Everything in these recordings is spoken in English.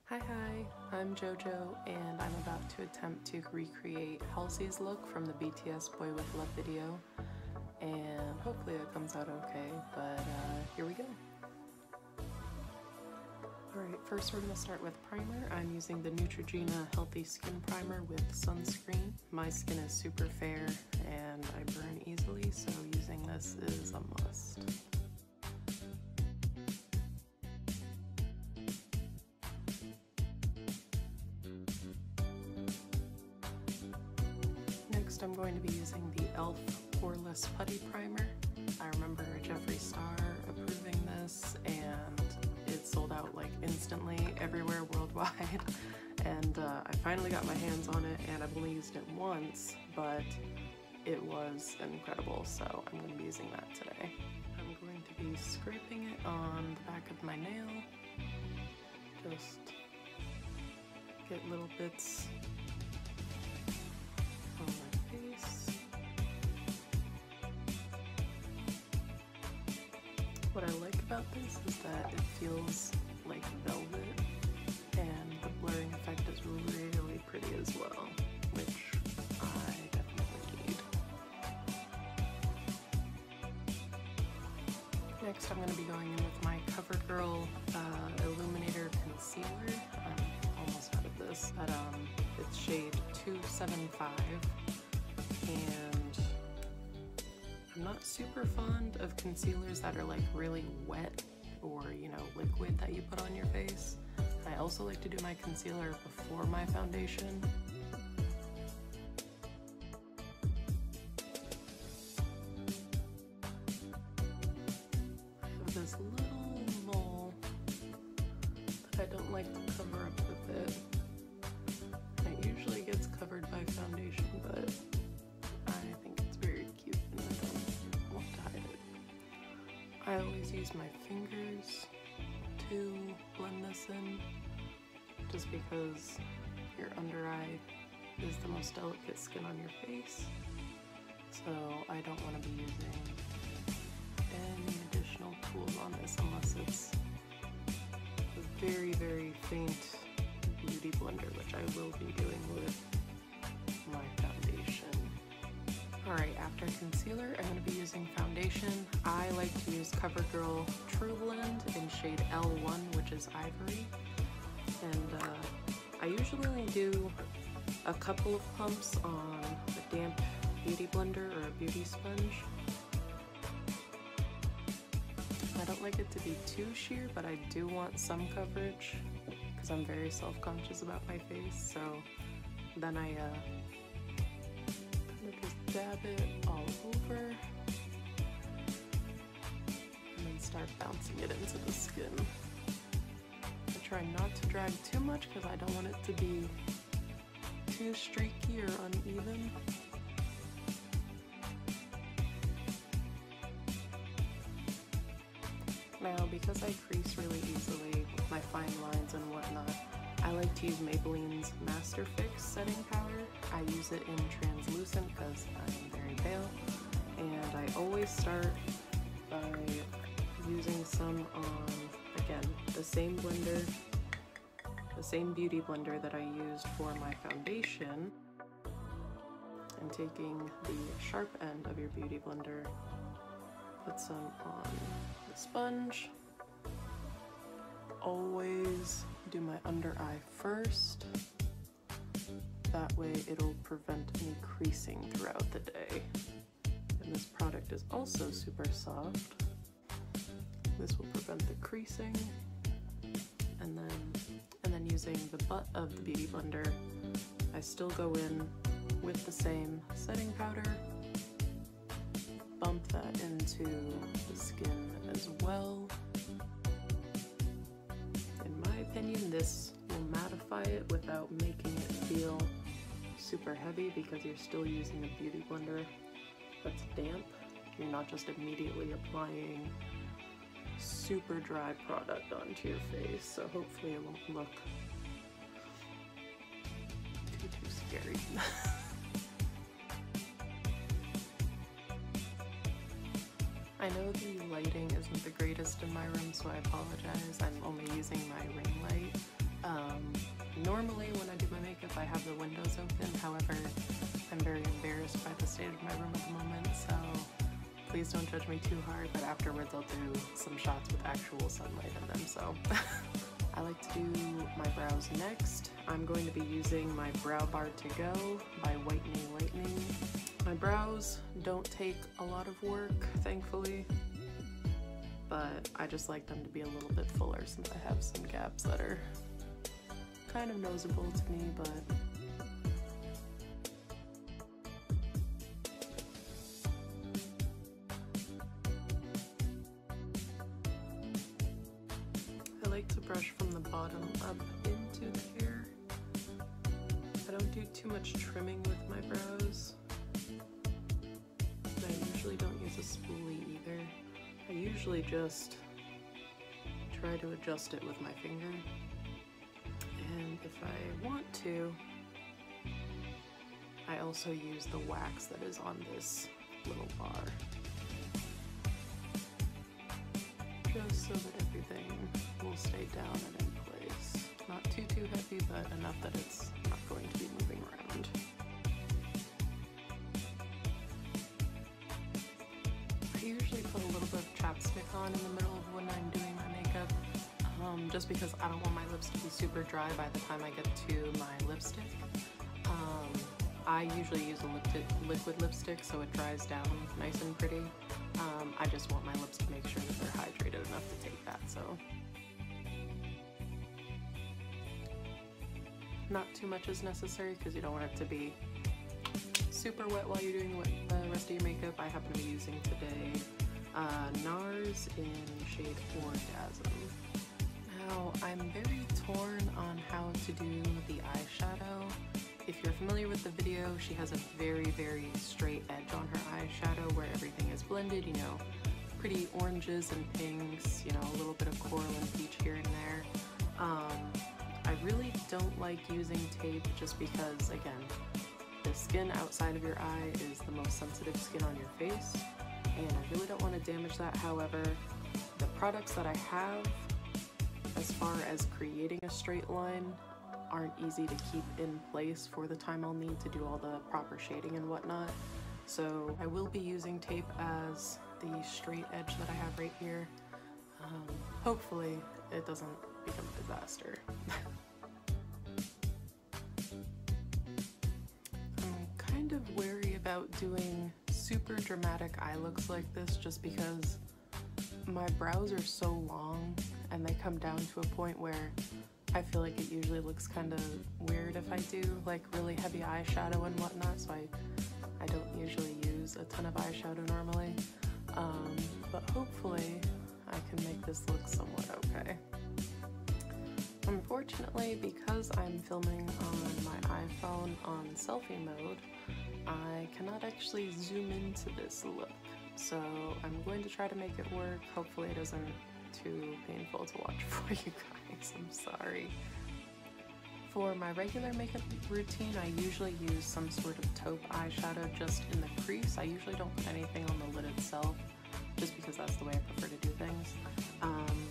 Hi, I'm JoJo and I'm about to attempt to recreate Halsey's look from the BTS Boy With Love video, and hopefully it comes out okay, but here we go. Alright, first we're going to start with primer. I'm using the Neutrogena Healthy Skin Primer with sunscreen. My skin is super fair and I burn easily, so using this is a must. Next, I'm going to be using the e.l.f. Poreless Putty Primer. I remember Jeffree Star approving this, and it sold out like instantly everywhere worldwide. And I finally got my hands on it, and I've only used it once, but it was incredible, so I'm going to be using that today. I'm going to be scraping it on the back of my nail. Just get little bits on my face. What I like about this is that it feels like velvet, and the blurring effect is really pretty as well, which I definitely need. Next, I'm going to be going in with my CoverGirl Illuminator Concealer. I'm almost out of this, but it's shade 275, and I'm not super fond of concealers that are like really wet or, you know, liquid that you put on your face. I also like to do my concealer before my foundation. I have this little mole that I don't like to cover up with it. It usually gets covered by foundation, but I think it's very cute and I don't want to hide it. I always use my fingers to blend this in, just because your under eye is the most delicate skin on your face, so I don't want to be using any additional tools on this unless it's a very faint beauty blender, which I will be doing with my foundation. Alright, after concealer, I'm going to be using foundation. I like to use CoverGirl True Blend in shade L1, which is Ivory. And I usually only do a couple of pumps on a damp beauty blender or a beauty sponge. I don't like it to be too sheer, but I do want some coverage because I'm very self-conscious about my face. So then I kind of just dab it all over and then start bouncing it into the skin. I try not to drag too much because I don't want it to be too streaky or uneven. Now, because I crease really easily with my fine lines and whatnot, I like to use Maybelline's Master Fix setting powder. I use it in translucent because I'm very pale, and I always start by using some on, again, the same blender, the same beauty blender that I used for my foundation, and taking the sharp end of your beauty blender, put some on the sponge. Always do my under eye first. That way it'll prevent any creasing throughout the day. And this product is also super soft. This will prevent the creasing. And then using the butt of the beauty blender, I still go in with the same setting powder, bump that into the skin as well. In my opinion, this will mattify it without making it feel super heavy because you're still using a beauty blender that's damp. You're not just immediately applying super dry product onto your face, so hopefully it won't look too scary. I know the lighting isn't the greatest in my room, so I apologize. I'm only using my ring light. please don't judge me too hard, but afterwards I'll do some shots with actual sunlight in them, so. I like to do my brows next. I'm going to be using my Brow Bar to Go by Whitening Lightning. My brows don't take a lot of work, thankfully, but I just like them to be a little bit fuller since I have some gaps that are kind of noticeable to me, but I like to brush from the bottom up into the hair. I don't do too much trimming with my brows. I usually don't use a spoolie either. I usually just try to adjust it with my finger. And if I want to, I also use the wax that is on this little bar. Just so that everything will stay down and in place. Not too heavy, but enough that it's not going to be moving around. I usually put a little bit of chapstick on in the middle of when I'm doing my makeup, just because I don't want my lips to be super dry by the time I get to my lipstick. I usually use a liquid lipstick so it dries down nice and pretty. I just want my lips to make sure that they're hydrated enough to take that, so. Not too much is necessary because you don't want it to be super wet while you're doing the rest of your makeup. I happen to be using today NARS in shade Orgasm. Now, I'm very torn on how to do the eyeshadow. If you're familiar with the video, she has a very straight edge on her eyeshadow where everything is blended, you know, pretty oranges and pinks, you know, a little bit of coral and peach here and there. I really don't like using tape just because, again, the skin outside of your eye is the most sensitive skin on your face, and I really don't want to damage that. However, the products that I have, as far as creating a straight line, aren't easy to keep in place for the time I'll need to do all the proper shading and whatnot. So I will be using tape as the straight edge that I have right here. Hopefully it doesn't become a disaster. I'm kind of wary about doing super dramatic eye looks like this just because my brows are so long and they come down to a point where I feel like it usually looks kind of weird if I do like really heavy eyeshadow and whatnot, so I don't usually use a ton of eyeshadow normally, but hopefully I can make this look somewhat okay. Unfortunately, because I'm filming on my iPhone on selfie mode, I cannot actually zoom into this look, so I'm going to try to make it work. Hopefully it isn't too painful to watch for you guys, I'm sorry. For my regular makeup routine, I usually use some sort of taupe eyeshadow just in the crease. I usually don't put anything on the lid itself, just because that's the way I prefer to do things.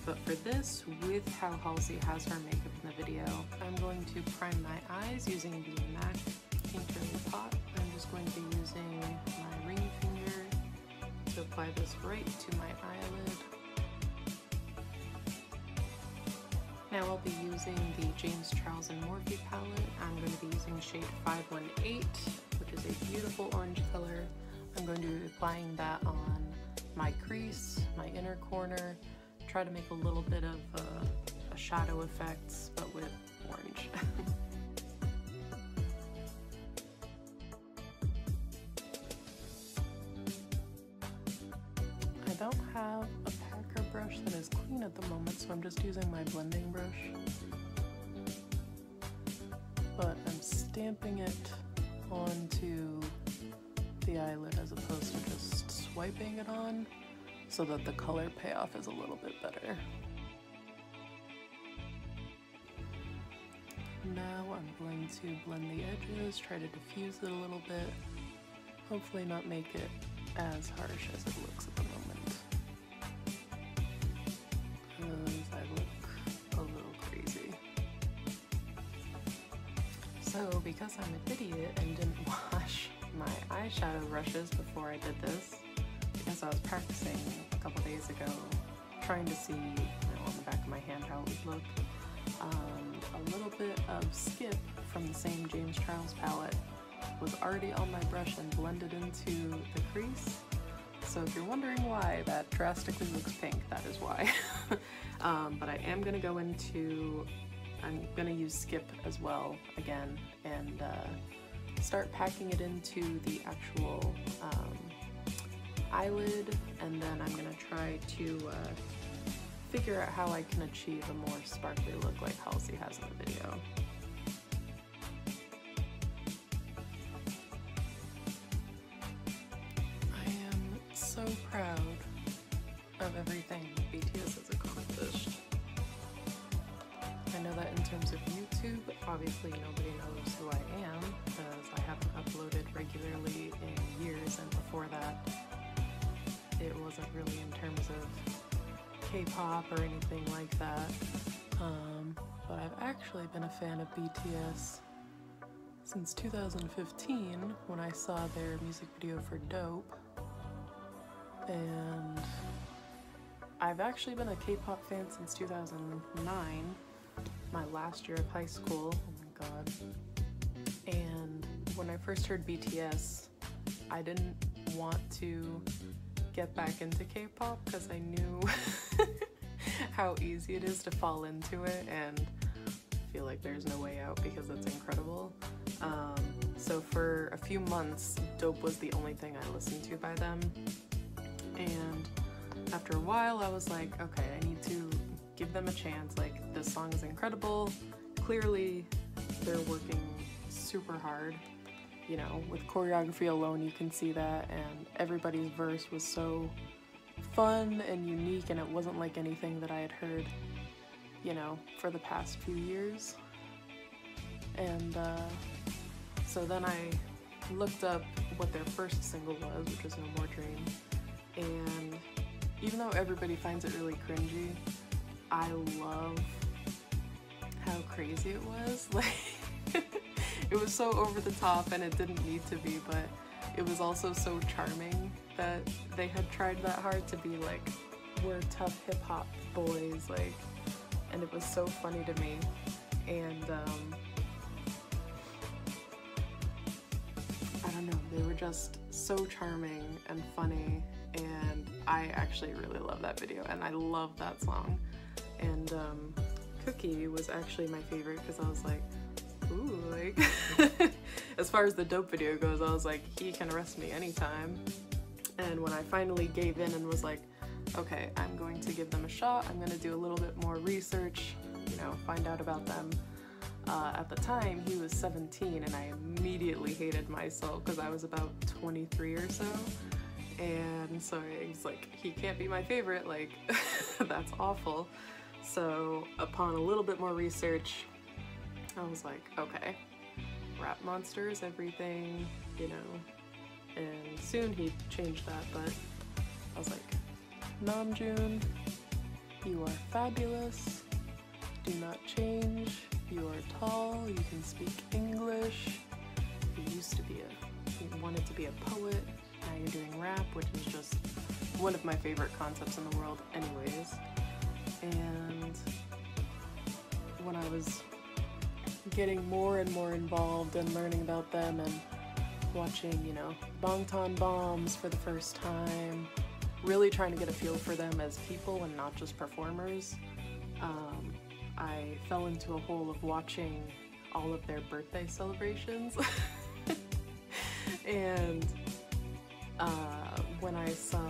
But for this, with how Halsey has her makeup in the video, I'm going to prime my eyes using the MAC Painterly Pot. I'm just going to be using my ring finger to apply this right to my eyelid. Now I'll be using the James Charles and Morphe palette. I'm going to be using shade 518, which is a beautiful orange color. I'm going to be applying that on my crease, my inner corner, try to make a little bit of a shadow effect, but with orange. I don't have a packer brush that is clean at the moment, so I'm just using my blending brush. But I'm stamping it onto the eyelid as opposed to just swiping it on, so that the color payoff is a little bit better. Now I'm going to blend the edges, try to diffuse it a little bit, hopefully not make it as harsh as it looks at the moment, because I look a little crazy. So because I'm an idiot and didn't wash my eyeshadow brushes before I did this, because as I was practicing a couple days ago, trying to see, on the back of my hand how it would look, a little bit of Skip from the same James Charles palette was already on my brush and blended into the crease. So if you're wondering why that drastically looks pink, that is why. But I am gonna go into, I'm gonna use Skip as well again and start packing it into the actual eyelid, and then I'm gonna try to figure out how I can achieve a more sparkly look like Halsey has in the video. I am so proud of everything BTS has accomplished. I know that in terms of YouTube, obviously nobody knows who I am because I haven't uploaded regularly in years, and before that it wasn't really in terms of K-pop or anything like that. But I've actually been a fan of BTS since 2015 when I saw their music video for Dope, and I've actually been a K-pop fan since 2009, my last year of high school. Oh my god. And when I first heard BTS, I didn't want to get back into K-pop because I knew how easy it is to fall into it and feel like there's no way out because it's incredible. So for a few months, Dope was the only thing I listened to by them, and after a while I was like, okay, I need to give them a chance. Like, this song is incredible. Clearly they're working super hard. You know, with choreography alone you can see that, and everybody's verse was so fun and unique, and it wasn't like anything that I had heard, you know, for the past few years. And so then I looked up what their first single was, which was No More Dream, and even though everybody finds it really cringy, I love how crazy it was. Like, it was so over the top and it didn't need to be, but it was also so charming that they had tried that hard to be like, we're tough hip-hop boys, like, and it was so funny to me. And I don't know, they were just so charming and funny, and I actually really love that video and I love that song. And Cookie was actually my favorite because I was like, ooh, like, as far as the Dope video goes, I was like, he can arrest me anytime. And when I finally gave in and was like, okay, I'm going to give them a shot, I'm gonna do a little bit more research, you know, find out about them. At the time, he was 17, and I immediately hated myself because I was about 23 or so. And so I was like, he can't be my favorite, like, that's awful. So upon a little bit more research, I was like, okay, Rap Monster is everything, you know, and soon he changed that, but I was like, Namjoon, you are fabulous, do not change, you are tall, you can speak English, you wanted to be a poet, now you're doing rap, which is just one of my favorite concepts in the world anyways. And when I was getting more and more involved and learning about them and watching, you know, Bangtan Bombs for the first time, really trying to get a feel for them as people and not just performers, I fell into a hole of watching all of their birthday celebrations. And when I saw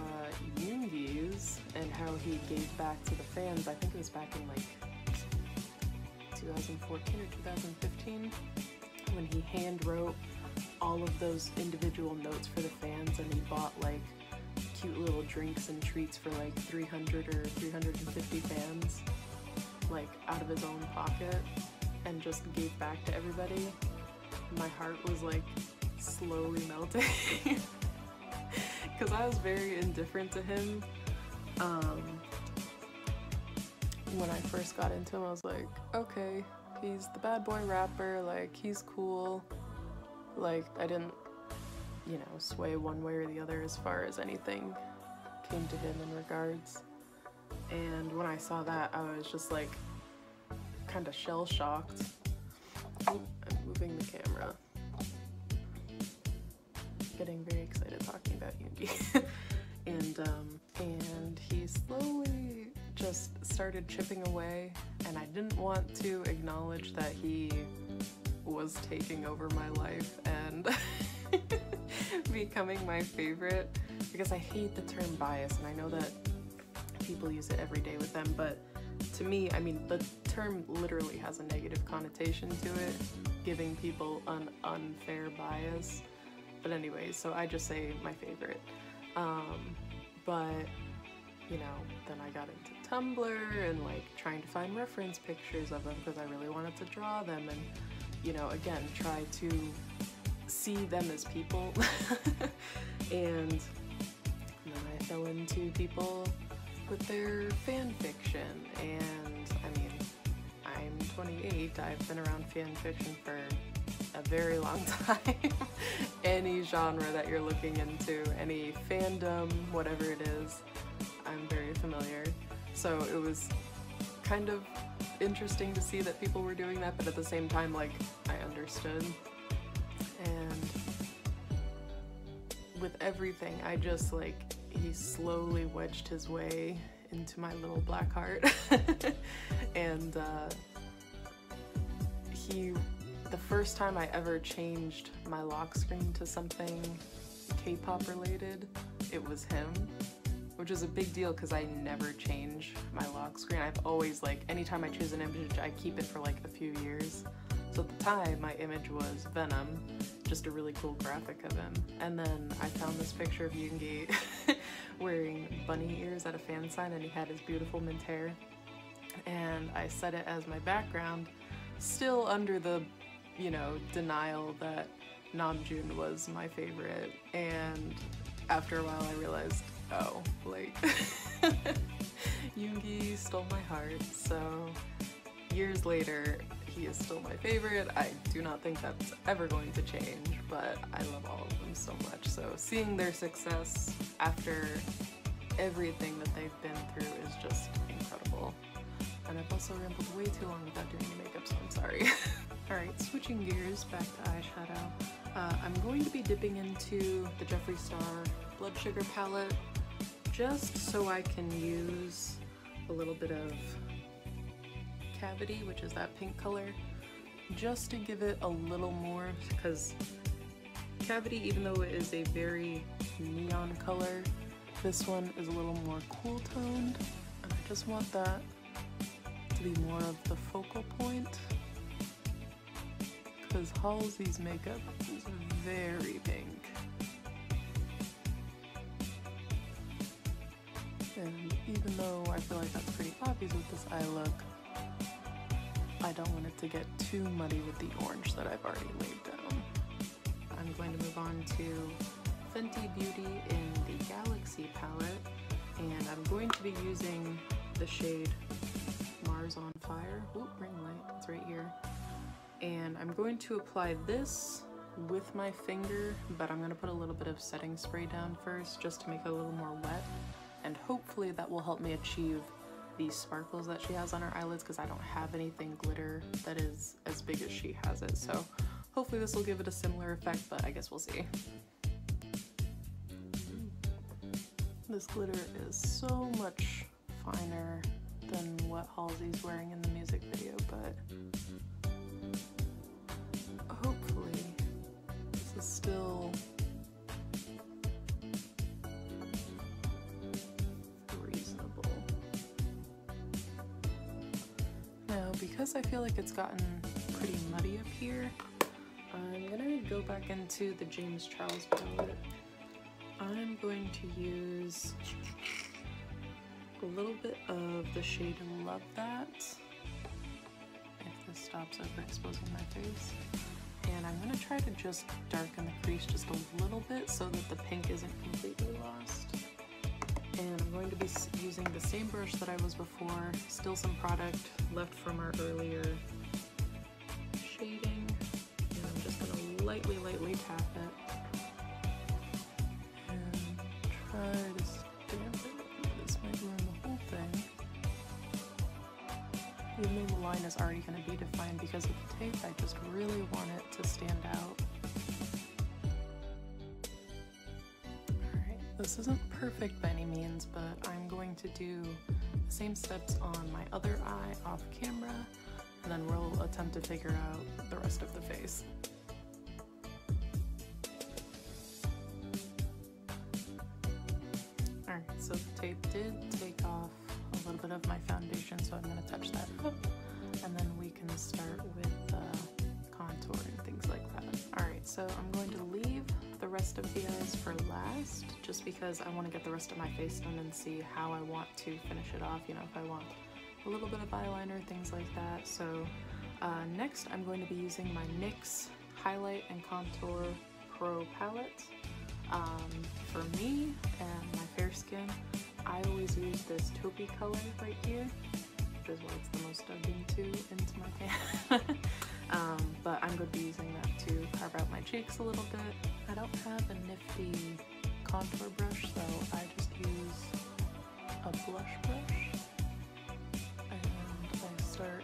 Yoongi's and how he gave back to the fans, I think it was back in like 2014 or 2015, when he hand wrote all of those individual notes for the fans, and he bought like cute little drinks and treats for like 300 or 350 fans, like out of his own pocket, and just gave back to everybody. My heart was like slowly melting because I was very indifferent to him. When I first got into him, I was like, okay, he's the bad boy rapper, like, he's cool. Like, I didn't, you know, sway one way or the other as far as anything came to him in regards. And when I saw that, I was just like kind of shell-shocked. I'm moving the camera. Getting very excited talking about Yoongi. and he slowly just started chipping away, and I didn't want to acknowledge that he was taking over my life and becoming my favorite, because I hate the term bias, and I know that people use it every day with them, but to me, I mean, the term literally has a negative connotation to it, giving people an unfair bias. But anyway, so I just say my favorite. But, you know, then I got into Tumblr and like trying to find reference pictures of them because I really wanted to draw them and, you know, again, try to see them as people. And then I fell into people with their fan fiction, and I mean, I'm 28, I've been around fan fiction for a very long time. Any genre that you're looking into, any fandom, whatever it is, I'm very familiar. So it was kind of interesting to see that people were doing that, but at the same time, like, I understood. And with everything, I just like, he slowly wedged his way into my little black heart. And the first time I ever changed my lock screen to something K-pop related, it was him, which is a big deal because I never change my lock screen. I've always, like, anytime I choose an image, I keep it for like a few years. So at the time, my image was Venom, just a really cool graphic of him. And then I found this picture of Yoongi wearing bunny ears at a fan sign, and he had his beautiful mint hair. And I set it as my background, still under the, you know, denial that Namjoon was my favorite. And after a while I realized, oh, like, Yoongi stole my heart. So years later, he is still my favorite. I do not think that's ever going to change, but I love all of them so much. So seeing their success after everything that they've been through is just incredible. And I've also rambled way too long without doing any makeup, so I'm sorry. Alright, switching gears back to eyeshadow. I'm going to be dipping into the Jeffree Star Blood Sugar palette just so I can use a little bit of Cavity, which is that pink color, just to give it a little more, because Cavity, even though it is a very neon color, this one is a little more cool toned, and I just want that to be more of the focal point, because Halsey's makeup is very pink. And even though I feel like that's pretty obvious with this eye look, I don't want it to get too muddy with the orange that I've already laid down. I'm going to move on to Fenty Beauty in the Galaxy palette, and I'm going to be using the shade Mars on Fire. Ooh, ring light, it's right here. And I'm going to apply this with my finger, but I'm going to put a little bit of setting spray down first just to make it a little more wet, and hopefully that will help me achieve these sparkles that she has on her eyelids, because I don't have anything glitter that is as big as she has it. So hopefully this will give it a similar effect, but I guess we'll see. This glitter is so much finer than what Halsey's wearing in the music video, but hopefully this is still reasonable. Now, because I feel like it's gotten pretty muddy up here, I'm gonna go back into the James Charles palette. I'm going to use a little bit of the shade Love That, if this stops overexposing my face. And I'm gonna try to just darken the crease just a little bit so that the pink isn't completely lost. And I'm going to be using the same brush that I was before, still some product left from our earlier shading. And I'm just gonna lightly tap it and try to stamp is already going to be defined because of the tape. I just really want it to stand out. Alright, this isn't perfect by any means, but I'm going to do the same steps on my other eye off camera, and then we'll attempt to figure out the rest of the face. Alright, so the tape did take off a little bit of my foundation, so I'm going to touch that up, and then we can start with contour and things like that. Alright, so I'm going to leave the rest of the eyes for last, just because I want to get the rest of my face done and see how I want to finish it off, you know, if I want a little bit of eyeliner, things like that. So next I'm going to be using my NYX Highlight and Contour Pro palette. For me and my fair skin, I always use this taupey color right here, which is why it's the most dug into my pan. But I'm going to be using that to carve out my cheeks a little bit. I don't have a nifty contour brush, so I just use a blush brush, and I start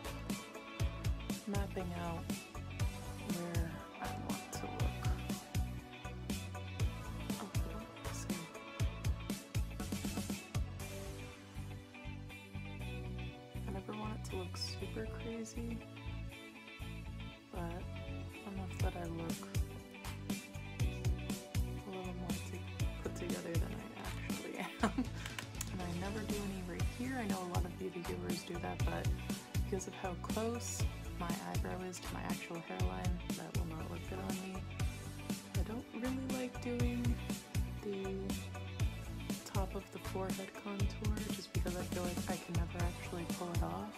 mapping out where I want to look. Let's see. I never want it to look super crazy, but enough that I look a little more put together than I actually am. And I never do any right here. I know a lot of beauty givers do that, but because of how close my eyebrow is to my actual hairline, that will not look good on me. I don't really like doing the top of the forehead contour, just because I feel like I can never actually pull it off.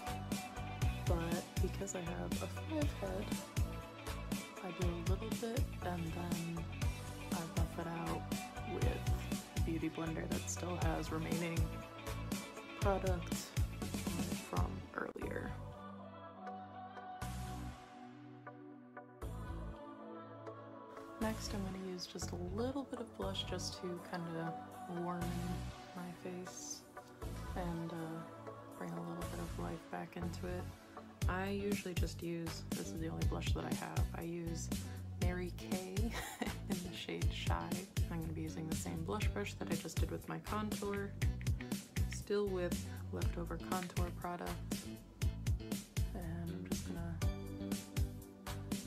But because I have a 5 head, I do a little bit and then I buff it out with a beauty blender that still has remaining product from earlier. Next I'm going to use just a little bit of blush just to kind of warm my face and bring a little bit of life back into it. I usually just use, this is the only blush that I have, I use Mary Kay in the shade Shy. I'm going to be using the same blush brush that I just did with my contour, still with leftover contour product, and I'm just going to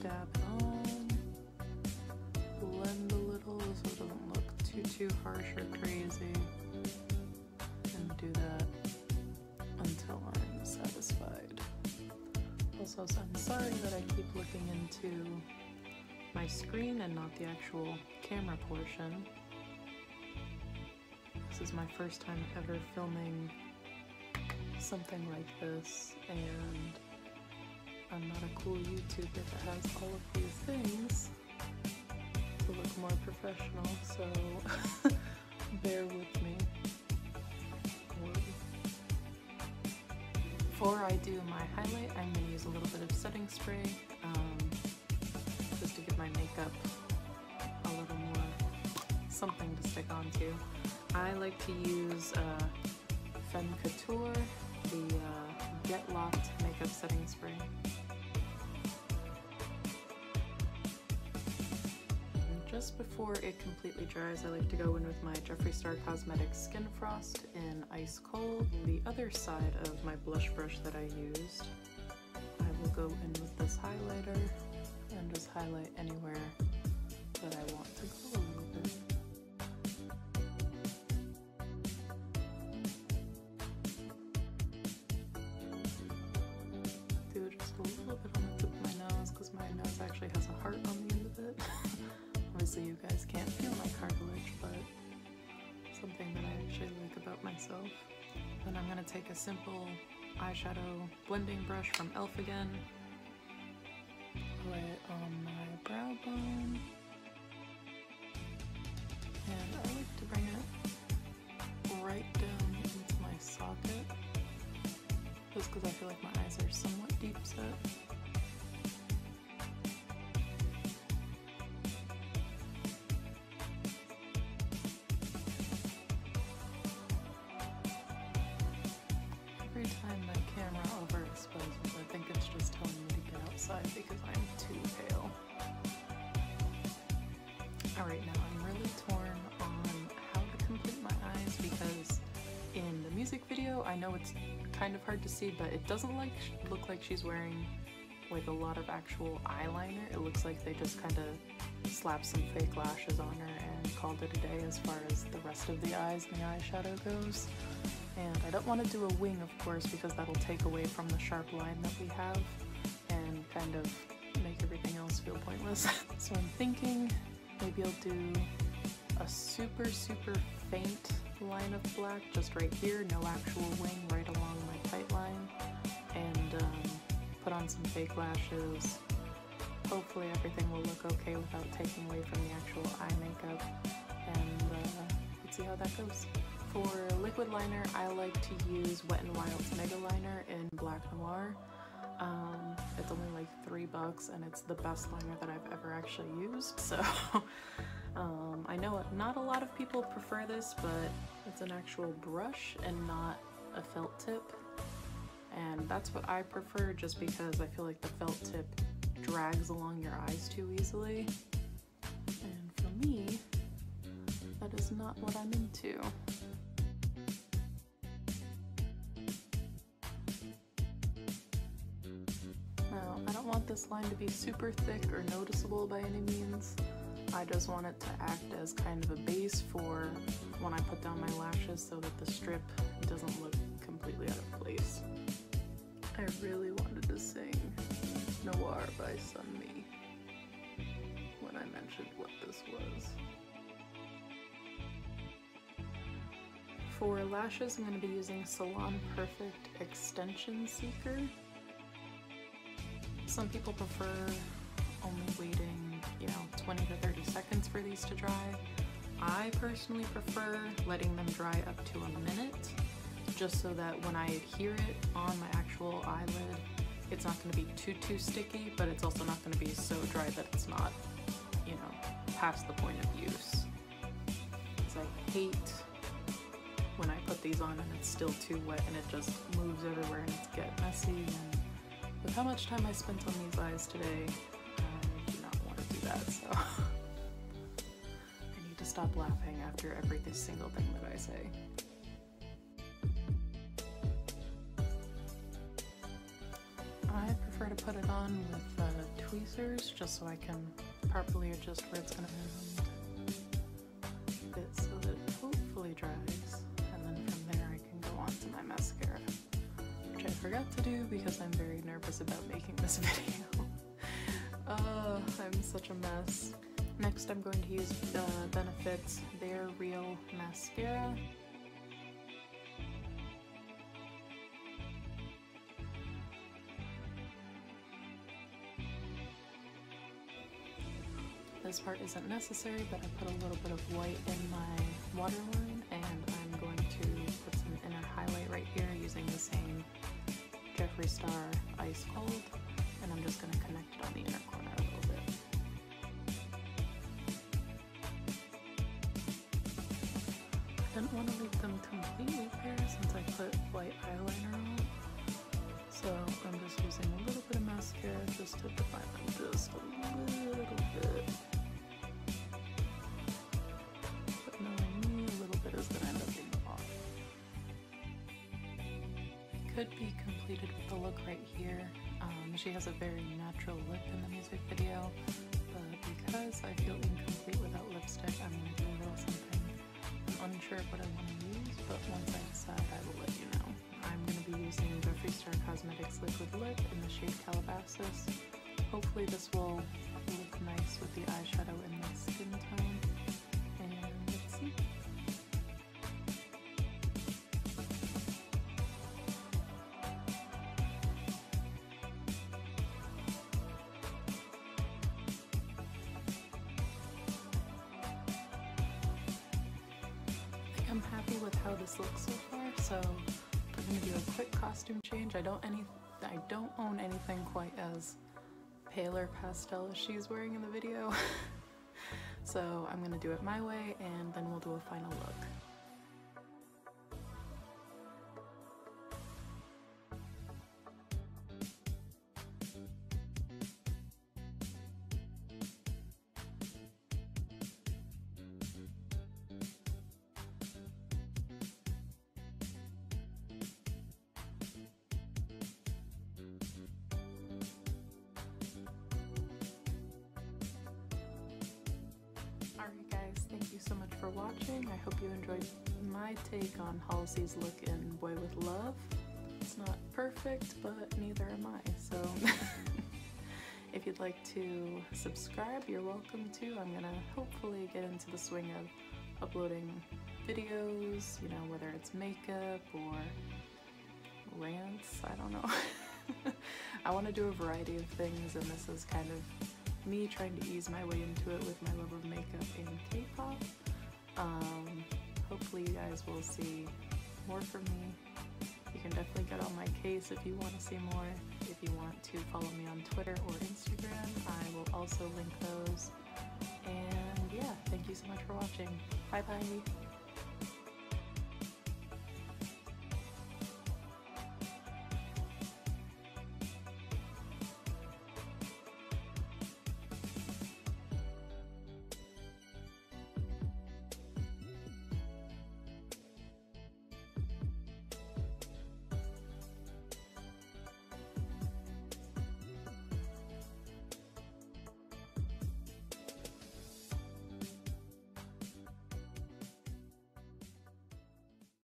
dab it on, blend a little so it doesn't look too harsh or crazy, and do that until I'm satisfied. Also, I'm sorry that I keep looking into my screen and not the actual camera portion. This is my first time ever filming something like this, and I'm not a cool YouTuber that has all of these things to look more professional, so bear with me. Before I do my highlight, I'm going to use a little bit of setting spray, just to give my makeup a little more something to stick onto. I like to use Femme Couture, the Get Locked makeup setting spray. Just before it completely dries, I like to go in with my Jeffree Star Cosmetics Skin Frost in Ice Cold. The other side of my blush brush that I used, I will go in with this highlighter and just highlight anywhere that I want to go a little bit. Do just a little bit on the tip of my nose, because my nose actually has a heart on the end of it. Obviously you guys can't feel my cartilage, but something that I actually like about myself. Then I'm going to take a simple eyeshadow blending brush from e.l.f. again, lay it on my brow bone, and I like to bring it right down into my socket, just because I feel like my eyes are somewhat deep set. Every time my camera overexposes, I think it's just I know it's kind of hard to see, but it doesn't look like she's wearing like a lot of actual eyeliner. It looks like they just kind of slapped some fake lashes on her and called it a day as far as the rest of the eyes and the eyeshadow goes. And I don't want to do a wing, of course, because that'll take away from the sharp line that we have and kind of make everything else feel pointless. So I'm thinking maybe I'll do a super faint line of black just right here, no actual wing, right along my tight line, and put on some fake lashes. Hopefully everything will look okay without taking away from the actual eye makeup, and let's see how that goes. For liquid liner, I like to use Wet n Wild's Mega Liner in Black Noir. It's only like $3 and it's the best liner that I've ever actually used, so I know not a lot of people prefer this, but it's an actual brush and not a felt tip, and that's what I prefer just because I feel like the felt tip drags along your eyes too easily, and for me, that is not what I'm into. Now, I don't want this line to be super thick or noticeable by any means. I just want it to act as kind of a base for when I put down my lashes so that the strip doesn't look completely out of place. I really wanted to sing Noir by Sunmi when I mentioned what this was. For lashes, I'm going to be using Salon Perfect Extension Seeker. Some people prefer only waiting, 20 to 30 seconds for these to dry. I personally prefer letting them dry up to a minute, just so that when I adhere it on my actual eyelid, it's not going to be too sticky, but it's also not going to be so dry that it's not, past the point of use. Because I hate when I put these on and it's still too wet and it just moves everywhere and it's get messy. And with how much time I spent on these eyes today, I do not want to do that, so I need to stop laughing after every single thing that I say. I prefer to put it on with tweezers just so I can properly adjust where it's going to fit so that it hopefully dries, and then from there I can go on to my mascara, which I forgot to do because I'm very nervous about making this video. I'm such a mess. Next I'm going to use the Benefit's Bare Real Mascara. This part isn't necessary, but I put a little bit of white in my waterline, and I'm going to put some inner highlight right here using the same Jeffree Star Ice Cold, and I'm just going to connect it on the inner corner a little bit. I didn't want to leave them completely bare since I put white eyeliner on, so I'm just using a little bit of mascara just to define them just a little bit. Could be completed with the look right here. She has a very natural lip in the music video, but because I feel incomplete without lipstick, I'm going to do a little something. I'm unsure of what I want to use, but once I decide, I will let you know. I'm going to be using Jeffree Star Cosmetics Liquid Lip in the shade Calabasas. Hopefully this will look nice with the eyeshadow in the skin tone, and let's see. I'm happy with how this looks so far, so I'm going to do a quick costume change. I don't own anything quite as paler pastel as she's wearing in the video, so I'm going to do it my way, and then we'll do a final look. so much for watching. I hope you enjoyed my take on Halsey's look in Boy With Love. It's not perfect, but neither am I, so if you'd like to subscribe, you're welcome to. I'm gonna hopefully get into the swing of uploading videos, you know, whether it's makeup or rants, I don't know. I want to do a variety of things, and this is kind of me trying to ease my way into it with my love of makeup and K-pop. Hopefully you guys will see more from me. You can definitely get on my case if you want to see more. If you want to follow me on Twitter or Instagram, I will also link those. And yeah, thank you so much for watching. Bye bye!